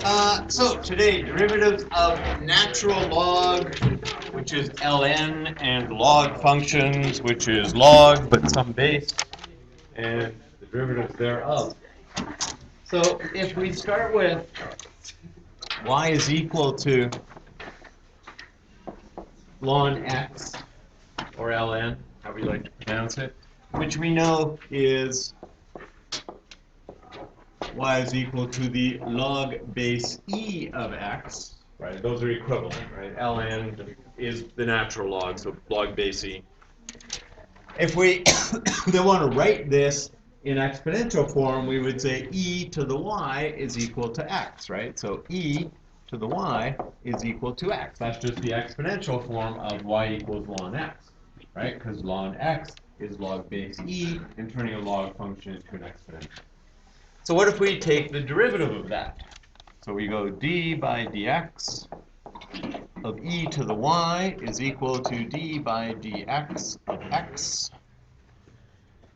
So today, derivatives of natural log, which is ln, and log functions, which is log but some base, and the derivatives thereof. So if we start with y is equal to ln x, or ln, however you like to pronounce it, which we know is y is equal to the log base e of x, right? Those are equivalent, right? ln is the natural log, so log base e. If we then want to write this in exponential form, we would say e to the y is equal to x, right? So e to the y is equal to x. That's just the exponential form of y equals ln x, right? Because ln x is log base e, and turning a log function into an exponential. So what if we take the derivative of that? So we go d by dx of e to the y is equal to d by dx of x.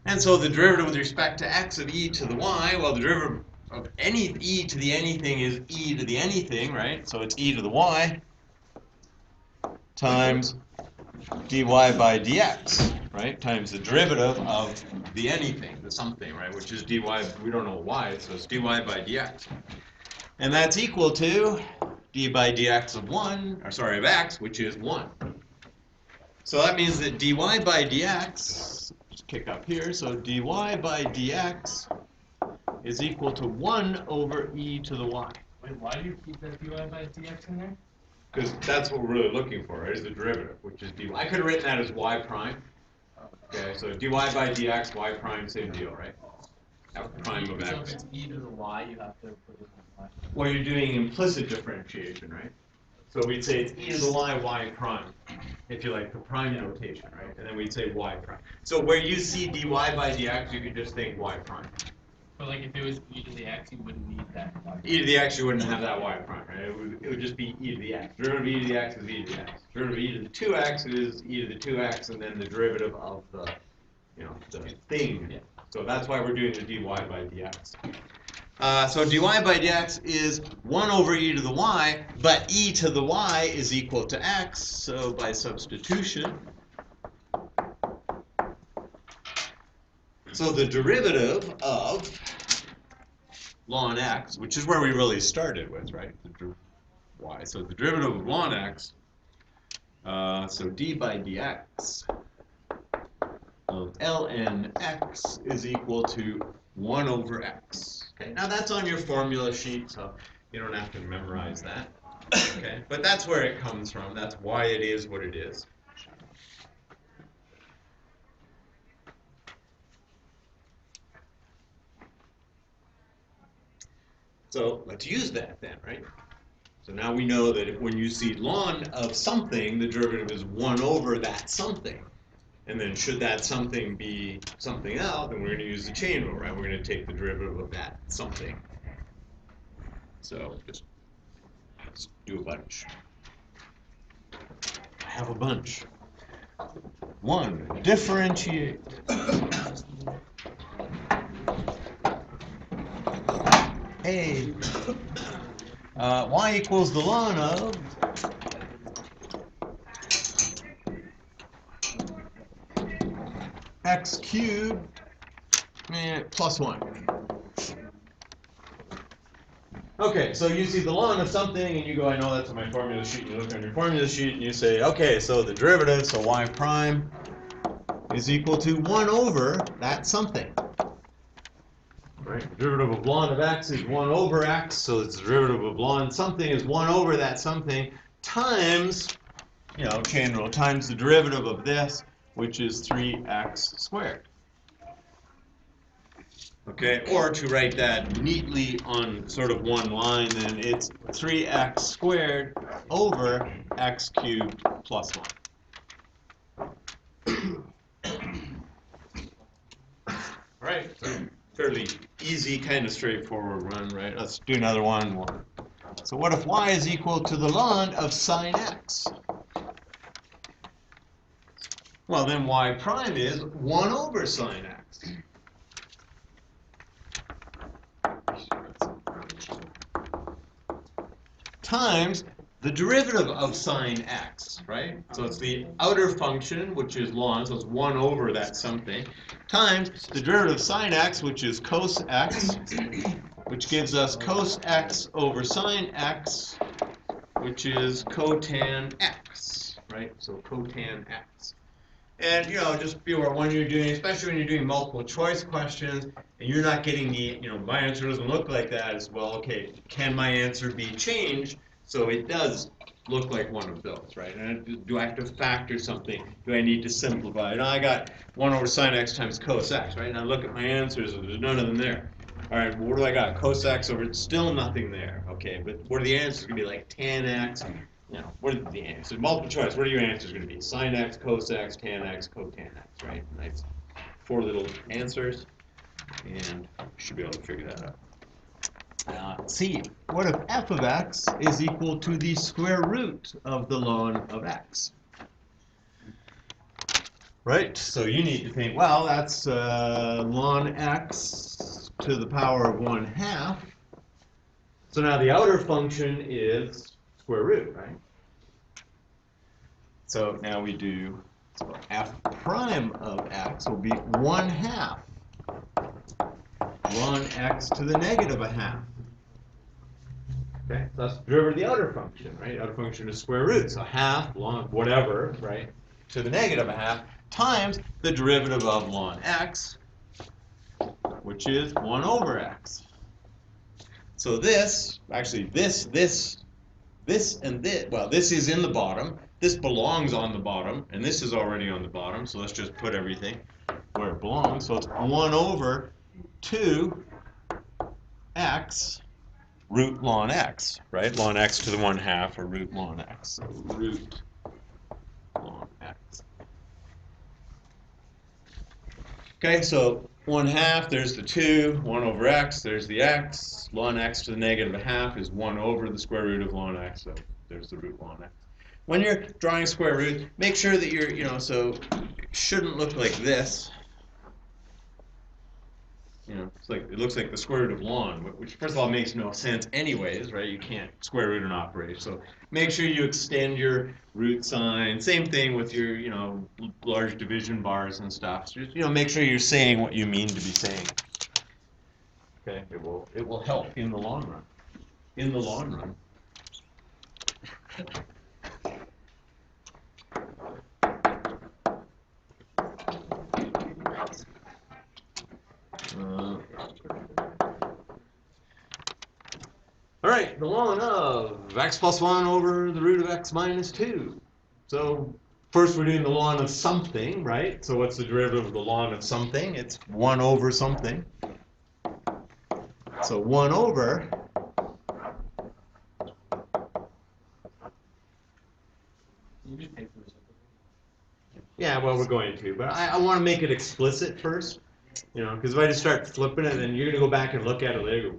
And so the derivative with respect to x of e to the y, well, the derivative of any e to the anything is e to the anything, right? So it's e to the y times dy by dx, right? Times the derivative of the anything, the something, right? Which is dy, we don't know why, so it's dy by dx. And that's equal to d by dx of 1, or sorry, of x, which is 1. So that means that dy by dx, just kick up here, so dy by dx is equal to 1 over e to the y. Wait, why do you keep that dy by dx in there? Because that's what we're really looking for, right, is the derivative, which is dy. I could have written that as y prime. Okay, so dy by dx, y prime, same deal, right? F prime of x. So if it's e to the y, you have to put it on y. Well, you're doing implicit differentiation, right? So we'd say it's e to the y prime, if you like the prime notation, right? And then we'd say y prime. So where you see dy by dx, you could just think y prime. But like if it was e to the x, you wouldn't need that y. E to the x, you wouldn't have that y prime, right? It would just be e to the x. Derivative of e to the x is e to the x. Derivative of e to the 2x is e to the 2x, and then the derivative of the, the thing. Yeah. So that's why we're doing the dy by dx. So dy by dx is 1 over e to the y, but e to the y is equal to x, so by substitution. So the derivative of ln x, which is where we really started with, right? Y. So the derivative of ln x, so d by dx of ln x is equal to 1 over x. Okay, now that's on your formula sheet, so you don't have to memorize that. Okay, but that's where it comes from. That's why it is what it is. So let's use that then, right? So now we know that when you see ln of something, the derivative is 1 over that something. And then should that something be something else, then we're going to use the chain rule, right? We're going to take the derivative of that something. So just let's do a bunch. I have a bunch. 1, differentiate. A. Y equals the ln of x cubed plus 1. Okay, so you see the ln of something, and you go, I know that's on my formula sheet. And you look on your formula sheet, and you say, okay, so the derivative, so y prime, is equal to 1 over that something. Right? The derivative of ln of x is 1 over x, so it's the derivative of ln something is 1 over that something times, chain rule, times the derivative of this, which is 3x squared. Okay, or to write that neatly on sort of one line, then it's 3x squared over x cubed plus 1. Right, so fairly easy, kind of straightforward run, right? Let's do another one. So what if y is equal to the ln of sine x? Well, then y prime is 1 over sine x. times the derivative of sine x, right? So it's the outer function, which is ln, so it's 1 over that something, times the derivative of sine x, which is cos x, which gives us cos x over sine x, which is cotan x, right? So cotan x. And, just be aware when you're doing, especially when you're doing multiple choice questions, and you're not getting the, my answer doesn't look like that as well, okay, can my answer be changed so it does look like one of those, right? And do I have to factor something? Do I need to simplify? I got 1 over sine x times cos x, right? Now look at my answers, there's none of them there. All right, well, what do I got? Cos x over, still nothing there, okay, but what are the answers going to be? Like tan x, what are the answers? Multiple choice, what are your answers going to be? Sine x, cos x, tan x, cotan x, right? Nice 4 little answers, and you should be able to figure that out. C, what if f of x is equal to the square root of the ln of x? Right, so you need to think, well, that's ln x to the power of 1/2. So now the outer function is square root, right? So now we do, so f prime of x will be 1/2 ln x to the negative 1/2. Okay, so that's the derivative of the outer function, right? Outer function is square root, so 1/2 ln whatever, right, to the negative 1/2 times the derivative of ln x, which is 1 over x. So this, actually this, and this, well, this is in the bottom, this belongs on the bottom, and this is already on the bottom, so let's just put everything where it belongs. So it's 1 over 2x root ln x, right? Ln x to the 1/2, or root ln x. So root ln x. Okay, so 1/2, there's the 2, 1 over x, there's the x. Ln x to the negative 1/2 is 1 over the square root of ln x, so there's the root ln x. When you're drawing a square root, make sure that you're, so it shouldn't look like this. It looks like the square root of ln, which first of all makes no sense anyways, right? You can't square root an operation. So make sure you extend your root sign. Same thing with your, large division bars and stuff. So just, make sure you're saying what you mean to be saying. Okay, it will help in the long run. In the long run. All right, the ln of x plus 1 over the root of x minus 2. So first we're doing the ln of something, right? So what's the derivative of the ln of something? It's 1 over something. So 1 over. Yeah, well, we're going to, but I want to make it explicit first, because if I just start flipping it, then you're going to go back and look at it later.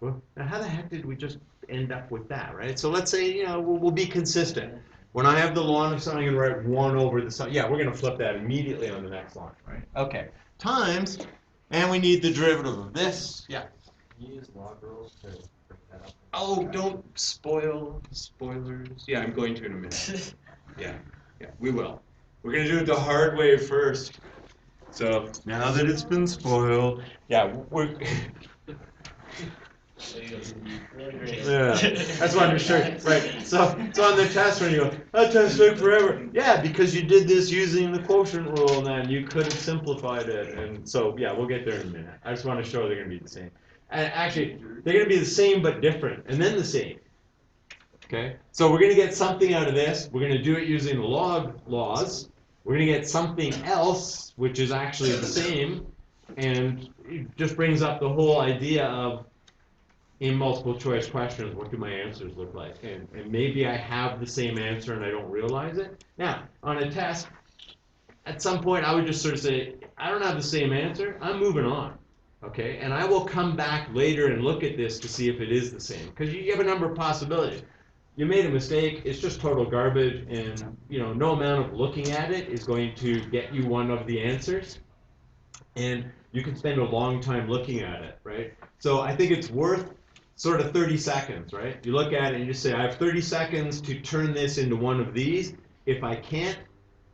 Well, now how the heck did we just end up with that, right? So let's say, we'll be consistent. When I have the ln of something, I'm going to write 1 over the something. Yeah, we're going to flip that immediately on the next line, right? Okay. Times, and we need the derivative of this. Yeah. Can you use log rules to break that up? Oh, don't spoil spoilers. Yeah, I'm going to in a minute. Yeah, we will. We're going to do it the hard way first. So now that it's been spoiled, yeah, we're. Yeah, that's what I'm sure. Right. So on the test when you go, that test took forever. Yeah, because you did this using the quotient rule, and then you could have simplified it. And so yeah, we'll get there in a minute. I just want to show they're going to be the same. And actually, they're going to be the same but different, and then the same. Okay. So we're going to get something out of this. We're going to do it using the log laws. We're going to get something else, which is actually the same, and it just brings up the whole idea of, in multiple choice questions, what do my answers look like? And maybe I have the same answer and I don't realize it. Now, on a test, at some point I would just sort of say, I don't have the same answer, I'm moving on. Okay, and I will come back later and look at this to see if it is the same. Because you have a number of possibilities. You made a mistake, it's just total garbage, and no amount of looking at it is going to get you one of the answers. And you can spend a long time looking at it, right? So I think it's worth sort of 30 seconds, right? You look at it and you just say, I have 30 seconds to turn this into one of these. If I can't,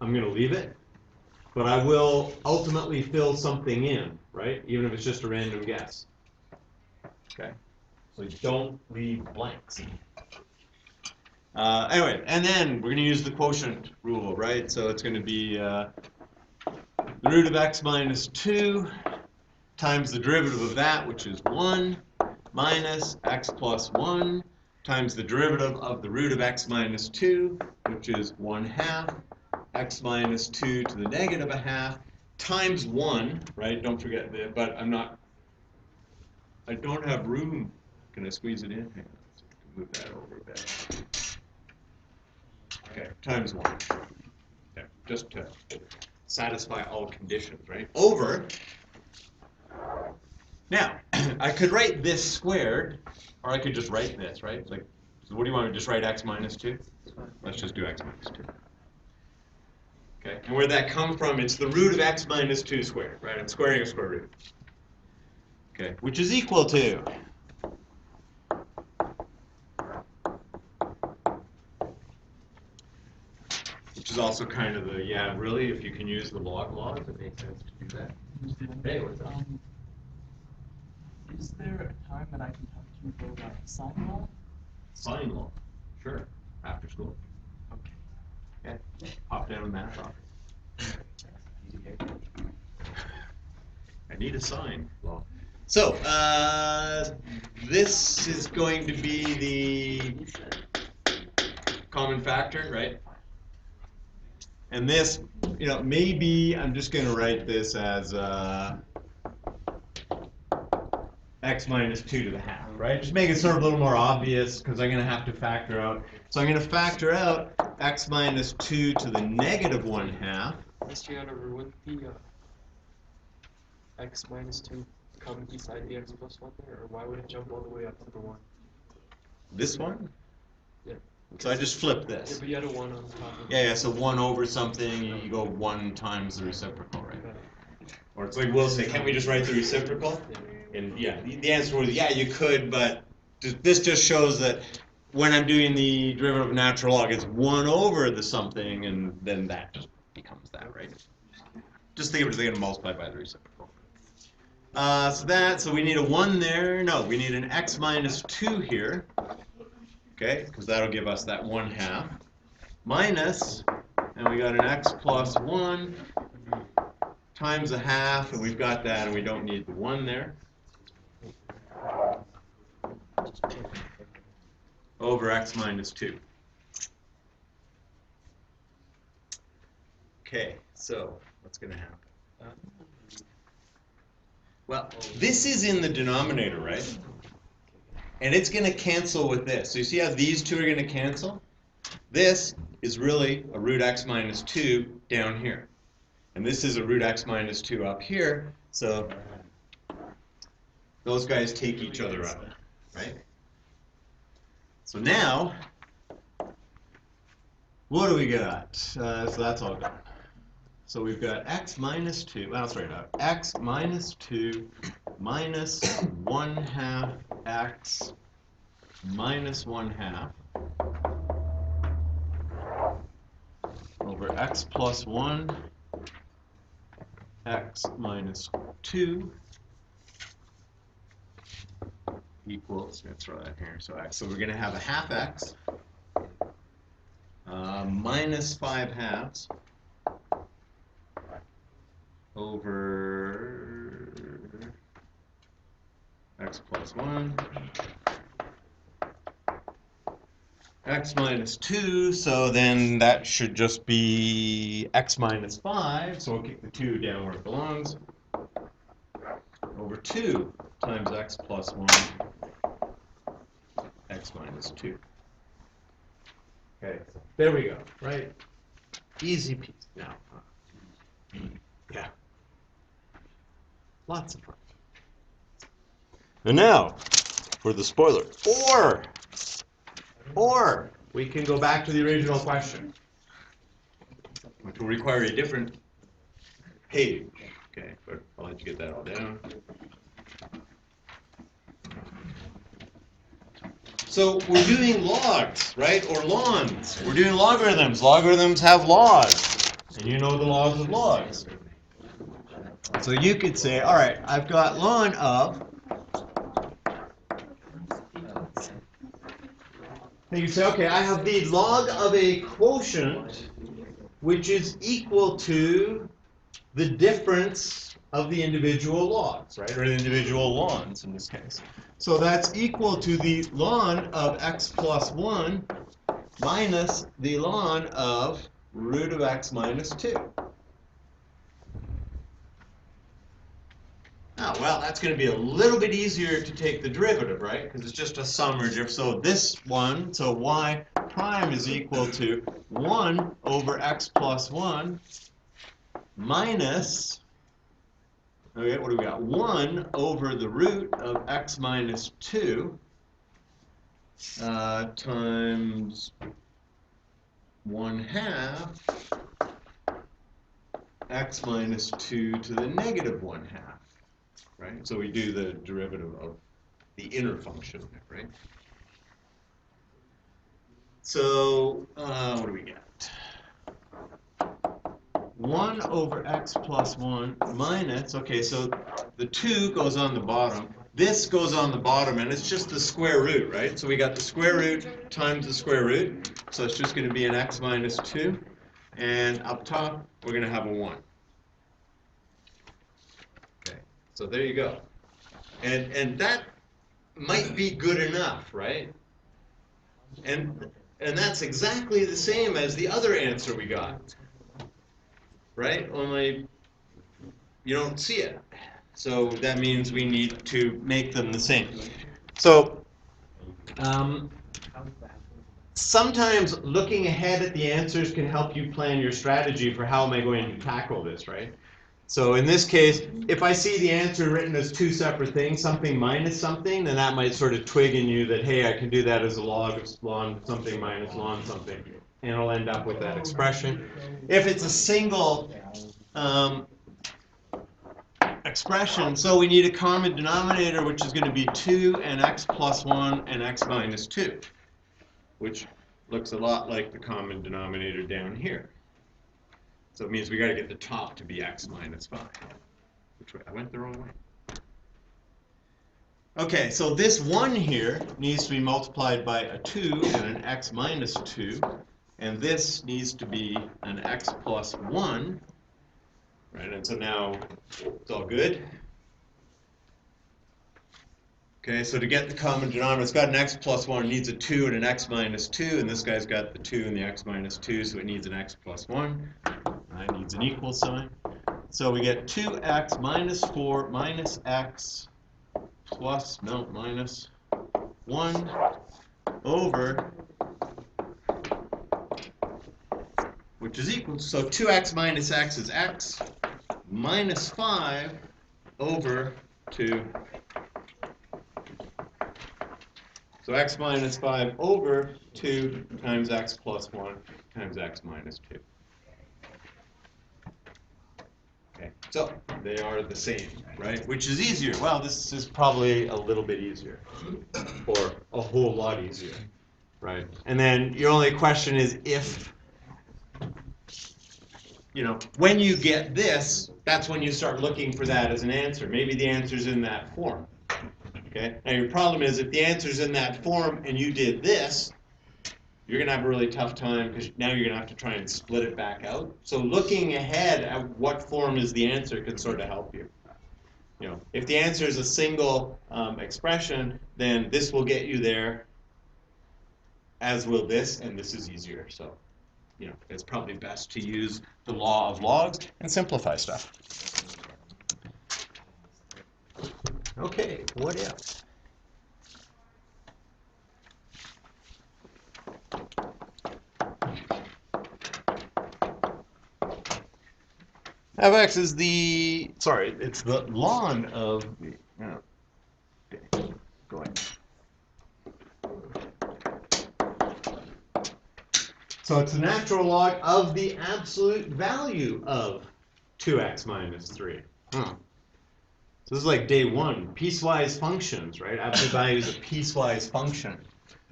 I'm going to leave it. But I will ultimately fill something in, right? Even if it's just a random guess. Okay? So don't leave blanks. Anyway, and then we're going to use the quotient rule, right? So it's going to be the root of x minus 2 times the derivative of that, which is 1, minus x plus 1 times the derivative of the root of x minus 2, which is 1/2, x minus 2 to the negative 1/2, times 1, right? Don't forget that, but I don't have room. Can I squeeze it in? Hang on, so I can move that over a bit. Okay, times 1. Okay, just to satisfy all conditions, right? Over. Now, I could write this squared, or I could just write this, right? Like, so what do you want me to just write x minus 2? Let's just do x minus 2. Okay, and where'd that come from? It's the root of x minus 2 squared, right? I'm squaring a square root. Okay, which is equal to which is also kind of the, yeah, really, if you can use the log laws, it makes sense to do that. Hey, what's up? Is there a time that I can talk to you about sine law? Sine law. Sure. After school. Okay. Okay. Pop down to math office. I need a sine law. So, this is going to be the common factor, right? And this, maybe I'm just going to write this as x minus 2 to the half, right? Just make it sort of a little more obvious because I'm going to have to factor out. So I'm going to factor out x minus 2 to the negative 1/2. Mr. Yoder, wouldn't the x minus 2 come beside the x plus 1 there, or why would it jump all the way up to the 1? This one? Yeah. So I just flip Yeah, this. but you had a 1 on top of it. Yeah, so 1 over something, you go 1 times the reciprocal, right? Or it's like we'll say, can't we just write the reciprocal? And yeah, the answer was, yeah, you could, but this just shows that when I'm doing the derivative of natural log, it's 1 over the something, and then that just becomes that, right? Just think of it as they're going to multiply by the reciprocal. So we need a 1 there. No, we need an x minus 2 here. Okay, because that'll give us that 1/2. Minus, and we got an x plus 1 times 1/2, and we've got that, and we don't need the 1 there. Over x minus 2. Okay, so what's going to happen? Well, this is in the denominator, right? And it's going to cancel with this. So you see how these two are going to cancel? This is really a root x minus 2 down here. And this is a root x minus 2 up here. So those guys take each other out, right? So now, what do we got? So that's all done. So we've got x minus 2, well, let's write it out. X minus 2 minus 1/2 x minus 1/2 over x plus 1 x minus 2 equals, let's throw that here, so x. So we're going to have a 1/2 x minus 5/2 over x plus 1 x minus 2, so then that should just be x minus 5, so we'll kick the 2 down where it belongs, over 2 times x plus 1 x minus 2. Okay, there we go, right? Easy peasy. Now, yeah, lots of fun. And now, for the spoiler, or we can go back to the original question, which will require a different page. Okay, but I'll let you get that all down. So we're doing logs, right? Or lons. We're doing logarithms. Logarithms have laws. And you know the laws of logs. So you could say, all right, I've got ln of. And you say, okay, I have the log of a quotient which is equal to the difference of the individual logs, right? Or the individual lns in this case. So that's equal to the ln of x plus 1 minus the ln of root of x minus 2. Oh, well, that's going to be a little bit easier to take the derivative, right? Because it's just a sum or diff. So this one, so y prime is equal to 1 over x plus 1 minus, okay, what do we got? 1 over the root of x minus 2 times 1/2 x minus 2 to the negative 1/2. Right? So we do the derivative of the inner function, right? So what do we get? 1 over x plus 1 minus, okay, so the 2 goes on the bottom. This goes on the bottom, and it's just the square root, right? So we got the square root times the square root. So it's just going to be an x minus 2. And up top, we're going to have a 1. Okay, so there you go. And that might be good enough, right? And that's exactly the same as the other answer we got, right? Only you don't see it. So that means we need to make them the same. So sometimes looking ahead at the answers can help you plan your strategy for how am I going to tackle this, right? So in this case, if I see the answer written as two separate things, something minus something, then that might sort of twig in you that, hey, I can do that as a log of ln something minus ln something, and I'll end up with that expression. If it's a single expression, so we need a common denominator, which is going to be 2 and x plus 1 and x minus 2, which looks a lot like the common denominator down here. So it means we got to get the top to be x minus 5. Which way? I went the wrong way. Okay, so this 1 here needs to be multiplied by a 2 and an x minus 2. And this needs to be an x plus 1. Right, and so now it's all good. Okay, so to get the common denominator, it's got an x plus 1, it needs a 2 and an x minus 2, and this guy's got the 2 and the x minus 2, so it needs an x plus 1. It needs an equal sign. So we get 2x minus 4 minus x plus, no, minus 1 over, which is equal, so 2x minus x is x, minus 5 over 2. So x minus 5 over 2 times x plus 1 times x minus 2. Okay, so they are the same, right? Which is easier? Well, this is probably a little bit easier, or a whole lot easier, right? And then your only question is if, you know, when you get this, that's when you start looking for that as an answer. Maybe the answer's in that form. Okay? Now your problem is if the answer's in that form and you did this, you're going to have a really tough time because now you're going to have to try and split it back out. So looking ahead at what form is the answer can sort of help you. You know, if the answer is a single expression, then this will get you there, as will this, and this is easier. So, you know, it's probably best to use the law of logs and simplify stuff. Okay, what if? Fx is the, sorry, it's the ln of the, okay, go ahead. So it's the natural log of the absolute value of 2x minus 3. So this is like day one, piecewise functions, right? Absolute value is a piecewise function.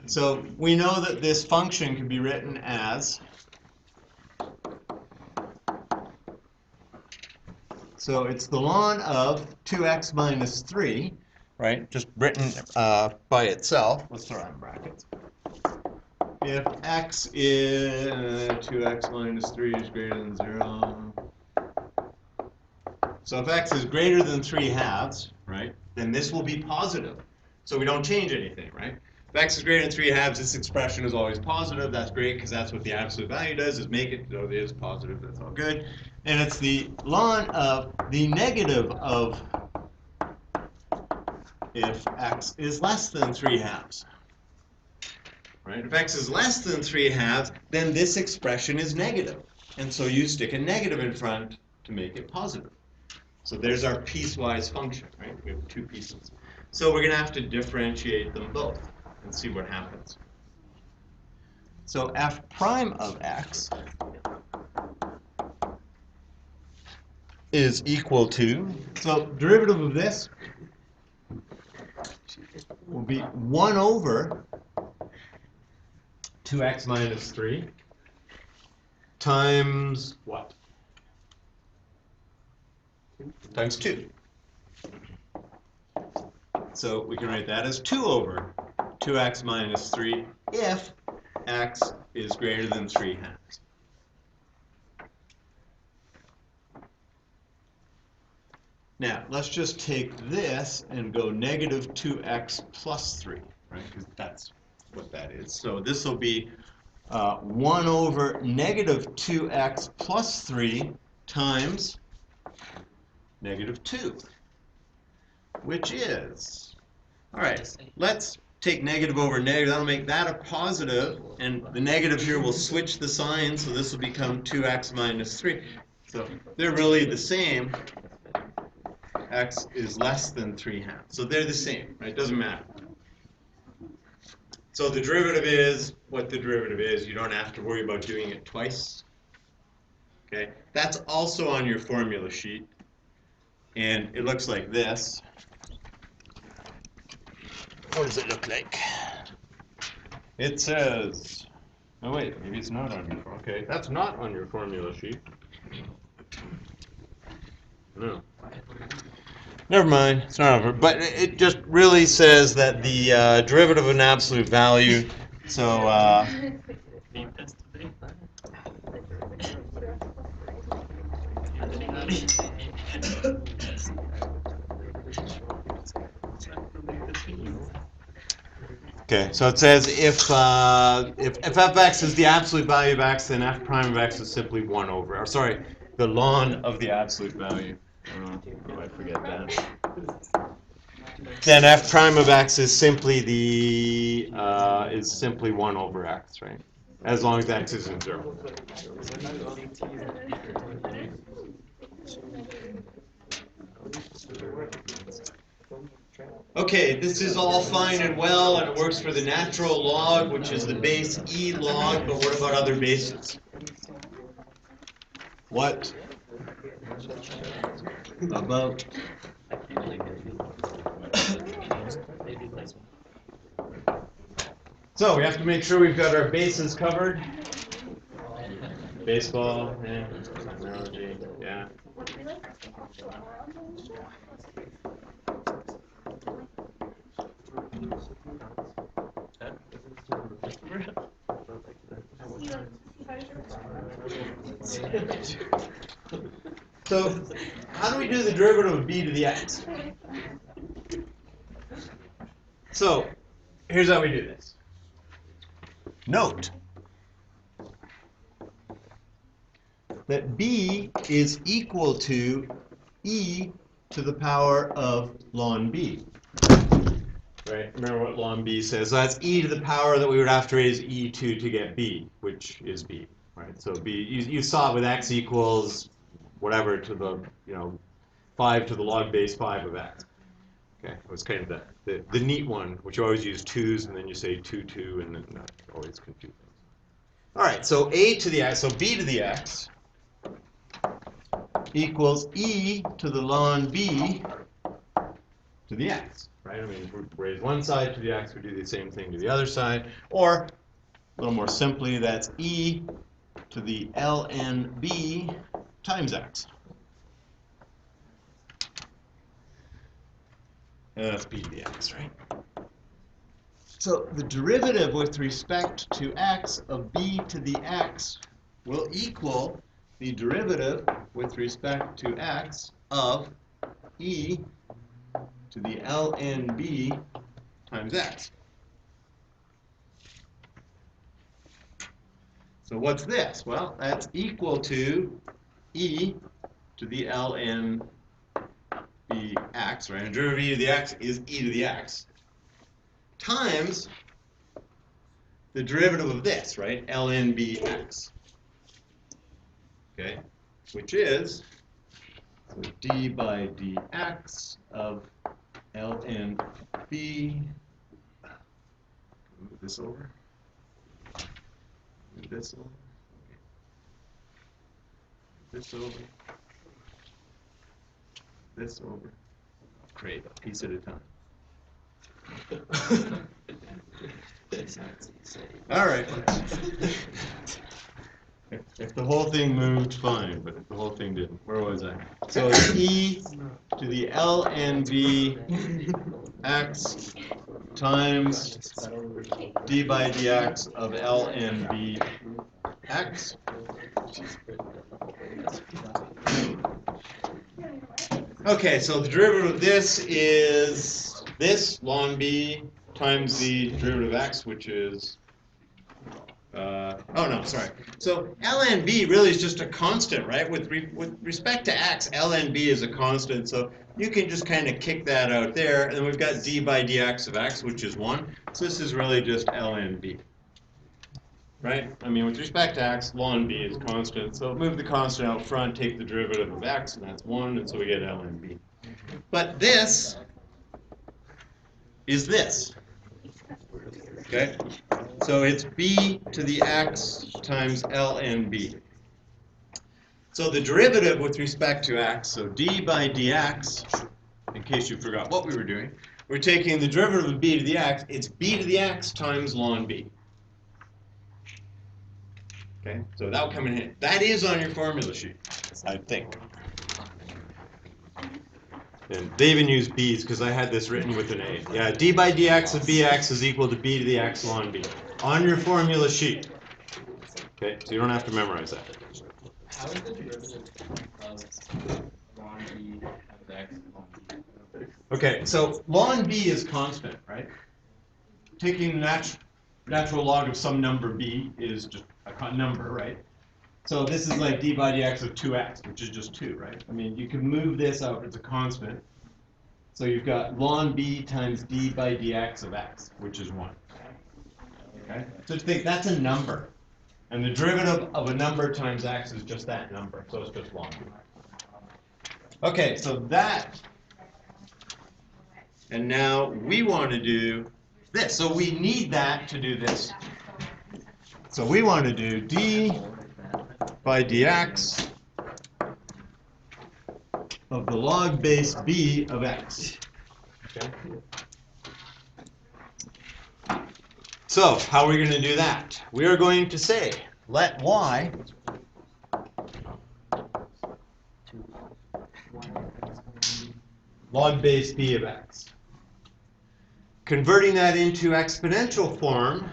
So we know that this function can be written as, so it's the ln of 2x minus 3, right? Just written by itself. Let's throw it in brackets. If x is 2x minus 3 is greater than 0. So if x is greater than 3/2, right, then this will be positive. So we don't change anything, right? If x is greater than 3/2, this expression is always positive. That's great because that's what the absolute value does, is make it so it is positive. That's all good. And it's the ln of the negative of if x is less than 3/2. Right? If x is less than 3/2, then this expression is negative. And so you stick a negative in front to make it positive. So there's our piecewise function, right? We have two pieces. So we're going to have to differentiate them both and see what happens. So f prime of x is equal to, so derivative of this will be 1 over 2x minus 3 times what? Times 2. So we can write that as 2 over 2x minus 3 if x is greater than 3/2. Now, let's just take this and go negative 2x plus 3, right? Because that's what that is. So this will be 1 over negative 2x plus 3 times negative 2, which is, all right, let's take negative over negative. That'll make that a positive, and the negative here will switch the sign, so this will become 2x minus 3. So they're really the same. X is less than 3/2. So they're the same, right? It doesn't matter. So the derivative is what the derivative is. You don't have to worry about doing it twice. Okay? That's also on your formula sheet. And it looks like this. What does it look like? It says, oh wait, maybe it's not on your, okay, that's not on your formula sheet. No. Never mind, it's not over. But it just really says that the derivative of an absolute value, so okay, so it says if fx is the absolute value of x, then f prime of x is simply 1 over, or sorry, the ln of the absolute value. Oh, I forget that. Then f prime of x is simply the 1 over x, right? As long as x isn't 0. Okay, this is all fine and well, and it works for the natural log, which is the base e log, but what about other bases? What about? So we have to make sure we've got our bases covered. Baseball, yeah, analogy, yeah. So, how do we do the derivative of b to the x? So, here's how we do this. Note that b is equal to e to the power of ln b. Right? Remember what ln b says. So that's e to the power that we would have to raise e2 to get b, which is b. Right? So b, you saw it with x equals whatever to the 5 to the log base 5 of x. Okay, it was kind of the neat one, which you always use 2's and then you say 2, 2, and then that always confusing. All right, so a to the x, so b to the x equals e to the ln b to the x. right? I mean, if we raise one side to the x, we do the same thing to the other side. Or, a little more simply, that's e to the ln b times x. And that's b to the x, right? So the derivative with respect to x of b to the x will equal the derivative with respect to x of e to the ln b times x. So what's this? Well, that's equal to e to the ln bx, right? And derivative of e to the x is e to the x times the derivative of this, right? ln bx. Okay, which is so d by dx of ln b. Move this over. Move this over. This over. This over. Great, a piece at a time. All right. If the whole thing moved, fine, but if the whole thing didn't, where was I? So it's e to the ln b x times d by dx of ln b x. Okay, so the derivative of this is this ln b times the derivative of x, which is oh no, sorry. So ln b really is just a constant, right? With respect to x, ln b is a constant, so you can just kind of kick that out there, and then we've got d by dx of x, which is 1. So this is really just ln b, right? I mean, with respect to x, ln b is constant, so move the constant out front, take the derivative of x, and that's 1, and so we get ln b. But this is this. Okay, so it's b to the x times ln b. So the derivative with respect to x, so d by dx, in case you forgot what we were doing, we're taking the derivative of b to the x, it's b to the x times ln b. Okay, so that'll come in handy. That is on your formula sheet, I think. And they even use b's because I had this written with an a. Yeah, d by dx of bx is equal to b to the x ln b. On your formula sheet. Okay, so you don't have to memorize that. How is the derivative of ln b of x ln b? Okay, so ln b is constant, right? Taking the natural log of some number b is just a number, right? So this is like d by dx of 2x, which is just 2, right? I mean, you can move this out, it's a constant. So you've got ln b times d by dx of x, which is 1. Okay? So think that's a number. And the derivative of a number times x is just that number, so it's just ln b. Okay, so that, and now we want to do this. So we need that to do this. So we want to do d by dx of the log base b of x. Okay. So how are we going to do that? We are going to say, let y log base b of x. Converting that into exponential form,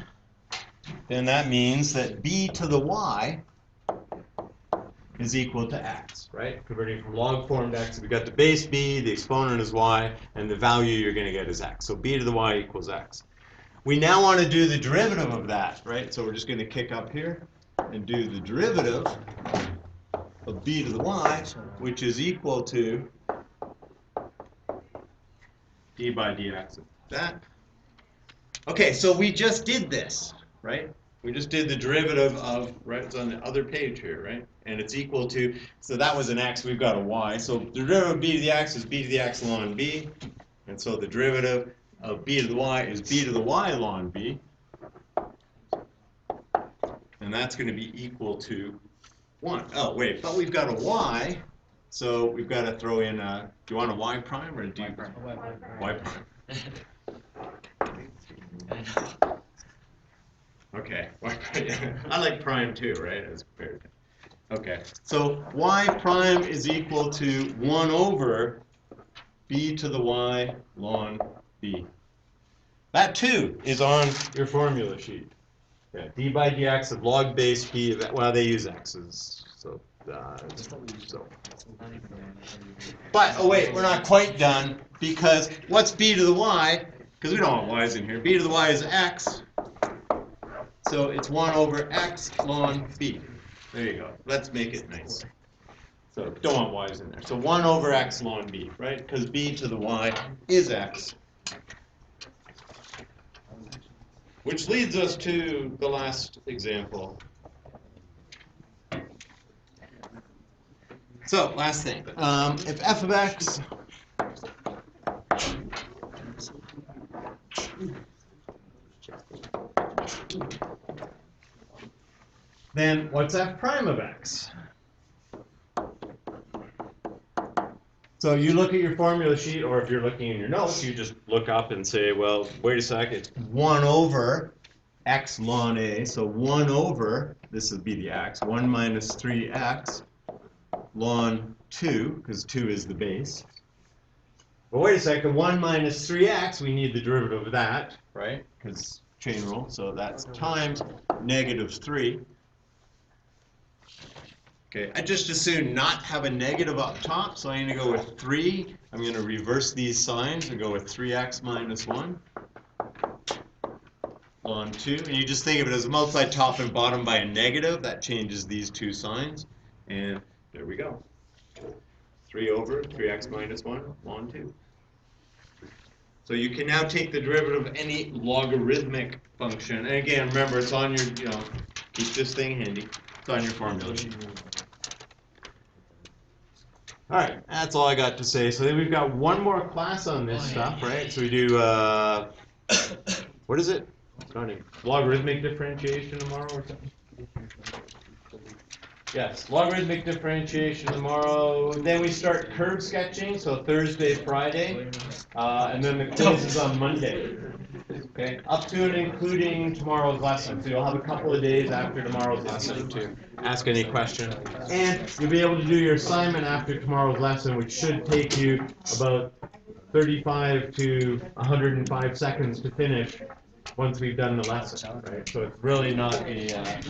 then that means that b to the y is equal to x, right? Converting from log form to x, we've got the base b, the exponent is y, and the value you're going to get is x. So b to the y equals x. We now want to do the derivative of that, right? So we're just going to kick up here and do the derivative of b to the y, which is equal to d by dx of that. Okay, so we just did this, right? We just did the derivative of, right, it's on the other page here, right? And it's equal to, so that was an x, we've got a y. So the derivative of b to the x is b to the x ln b. And so the derivative of b to the y is b to the y ln b. And that's going to be equal to 1. Oh, wait, but we've got a y, so we've got to throw in a, do you want a y prime or a d prime? Y prime. Okay. I like prime too, right? As compared to. Okay. So y prime is equal to 1 over b to the y ln b. That too is on your formula sheet. Yeah, d by dx of log base b of, well, they use x's, so. But, oh wait, we're not quite done, because what's b to the y? Because we don't want y's in here. B to the y is x, so it's 1 over x ln b. There you go. Let's make it nice. So don't want y's in there. So 1 over x ln b, right? Because b to the y is x. Which leads us to the last example. So, last thing. If f of x then what's f prime of x? So you look at your formula sheet, or if you're looking in your notes, you just look up and say, well, wait a sec, it's 1 over x ln a, so 1 over, this would be the x, 1 minus 3x ln 2, because 2 is the base. But wait a second, 1 minus 3x, we need the derivative of that, right? Because chain rule, so that's times negative 3. Okay, I just as soon not have a negative up top, so I'm going to go with 3. I'm going to reverse these signs and go with 3x minus 1 on 2. And you just think of it as multiplied top and bottom by a negative. That changes these two signs. And there we go. 3 over 3x minus 1 on 2. So you can now take the derivative of any logarithmic function. And again, remember, it's on your, keep this thing handy. It's on your formula sheet. All right, that's all I got to say. So then we've got one more class on this stuff, right? So we do, what is it? Logarithmic differentiation tomorrow or something? Yes, logarithmic differentiation tomorrow. Then we start curve sketching, so Thursday, Friday. And then the quiz is on Monday. Okay, up to and including tomorrow's lesson. So you'll have a couple of days after tomorrow's lesson to ask any question. And you'll be able to do your assignment after tomorrow's lesson, which should take you about 35 to 105 seconds to finish once we've done the lesson. Right? So it's really not a